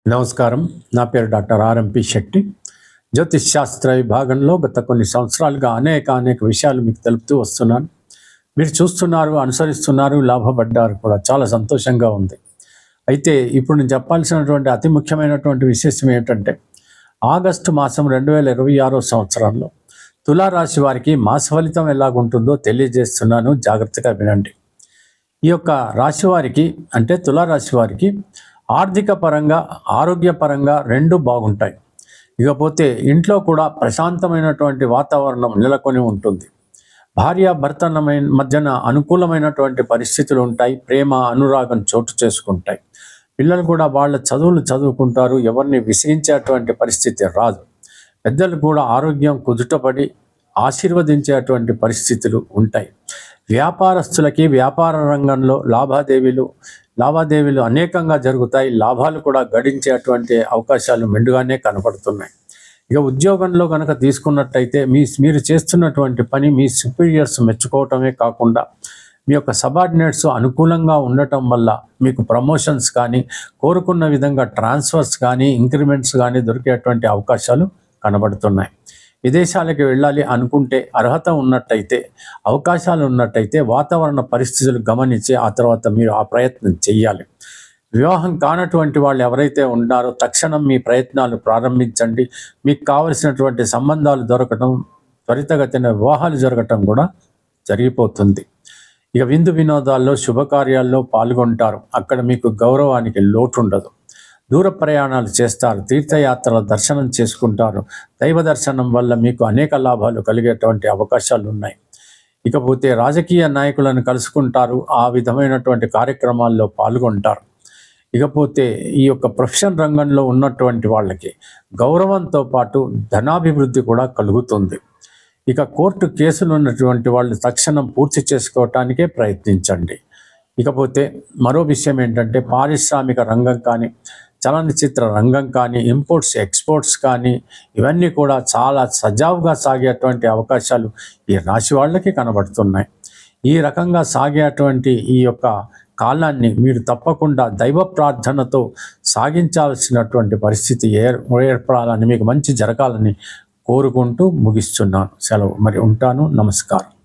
నమస్కారం. నా పేరు డాక్టర్ ఆర్ఎంపి శెట్టి. జ్యోతిష్ శాస్త్ర విభాగంలో గత కొన్ని సంవత్సరాలుగా అనేక విషయాలు మీకు తెలుపుతూ వస్తున్నాను. మీరు చూస్తున్నారు, అనుసరిస్తున్నారు, లాభపడ్డారు కూడా. చాలా సంతోషంగా ఉంది. అయితే ఇప్పుడు నేను చెప్పాల్సినటువంటి అతి ముఖ్యమైనటువంటి విశేషం ఏంటంటే, ఆగస్టు మాసం 2026 సంవత్సరంలో తులారాశి వారికి మాస ఫలితం ఎలాగుంటుందో తెలియజేస్తున్నాను. జాగ్రత్తగా వినండి. ఈ యొక్క రాశి వారికి అంటే తులారాశి వారికి ఆర్థిక పరంగా, ఆరోగ్యపరంగా రెండు బాగుంటాయి. ఇకపోతే ఇంట్లో కూడా ప్రశాంతమైనటువంటి వాతావరణం నెలకొని ఉంటుంది. భార్యాభర్తల మధ్యన అనుకూలమైనటువంటి పరిస్థితులు ఉంటాయి. ప్రేమ, అనురాగం చోటు చేసుకుంటాయి. పిల్లలు కూడా వాళ్ళ చదువులు చదువుకుంటారు. ఎవరిని విసిగించేటువంటి పరిస్థితి రాదు. పెద్దలు కూడా ఆరోగ్యం కుదుటపడి ఆశీర్వదించేటువంటి పరిస్థితులు ఉంటాయి. వ్యాపారస్తులకి వ్యాపార రంగంలో లావాదేవీలు అనేకంగా జరుగుతాయి. లాభాలు కూడా గడించేటువంటి అవకాశాలు మెండుగానే కనపడుతున్నాయి. ఇక ఉద్యోగంలో కనుక తీసుకున్నట్టయితే మీరు చేస్తున్నటువంటి పని మీ సుపీరియర్స్ మెచ్చుకోవటమే కాకుండా మీ యొక్క సబార్డినేట్స్ అనుకూలంగా ఉండటం వల్ల మీకు ప్రమోషన్స్ కానీ, కోరుకున్న విధంగా ట్రాన్స్ఫర్స్ కానీ, ఇంక్రిమెంట్స్ కానీ దొరికేటువంటి అవకాశాలు కనబడుతున్నాయి. విదేశాలకు వెళ్ళాలి అనుకుంటే, అర్హత ఉన్నట్టయితే, అవకాశాలు ఉన్నట్టయితే వాతావరణ పరిస్థితులు గమనించి ఆ తర్వాత మీరు ఆ ప్రయత్నం చేయాలి. వివాహం కానటువంటి వాళ్ళు ఎవరైతే ఉన్నారో తక్షణం మీ ప్రయత్నాలు ప్రారంభించండి. మీకు కావలసినటువంటి సంబంధాలు దొరకటం, త్వరితగతిన వివాహాలు జరగటం కూడా జరిగిపోతుంది. ఇక విందు వినోదాల్లో, శుభకార్యాల్లో పాల్గొంటారు. అక్కడ మీకు గౌరవానికి లోటు ఉండదు. దూర ప్రయాణాలు చేస్తారు. తీర్థయాత్రల దర్శనం చేసుకుంటారు. దైవ దర్శనం వల్ల మీకు అనేక లాభాలు కలిగేటువంటి అవకాశాలు ఉన్నాయి. ఇకపోతే రాజకీయ నాయకులను కలుసుకుంటారు. ఆ విధమైనటువంటి కార్యక్రమాల్లో పాల్గొంటారు. ఇకపోతే ఈ యొక్క ప్రొఫెషన్ రంగంలో ఉన్నటువంటి వాళ్ళకి గౌరవంతో పాటు ధనాభివృద్ధి కూడా కలుగుతుంది. ఇక కోర్టు కేసులు ఉన్నటువంటి వాళ్ళు తక్షణం పూర్తి చేసుకోవటానికే ప్రయత్నించండి. ఇకపోతే మరో విషయం ఏంటంటే, పారిశ్రామిక రంగం కానీ, చలనచిత్ర రంగం కానీ, ఇంపోర్ట్స్ ఎక్స్పోర్ట్స్ కానీ, ఇవన్నీ కూడా చాలా సజావుగా సాగేటువంటి అవకాశాలు ఈ రాశి వాళ్ళకి కనబడుతున్నాయి. ఈ రకంగా సాగేటువంటి ఈ యొక్క కాలాన్ని మీరు తప్పకుండా దైవ ప్రార్థనతో సాగించాల్సినటువంటి పరిస్థితి ఏర్పడాలని, మీకు మంచి జరగాలని కోరుకుంటూ ముగిస్తున్నాను. సెలవు. మరి ఉంటాను. నమస్కారం.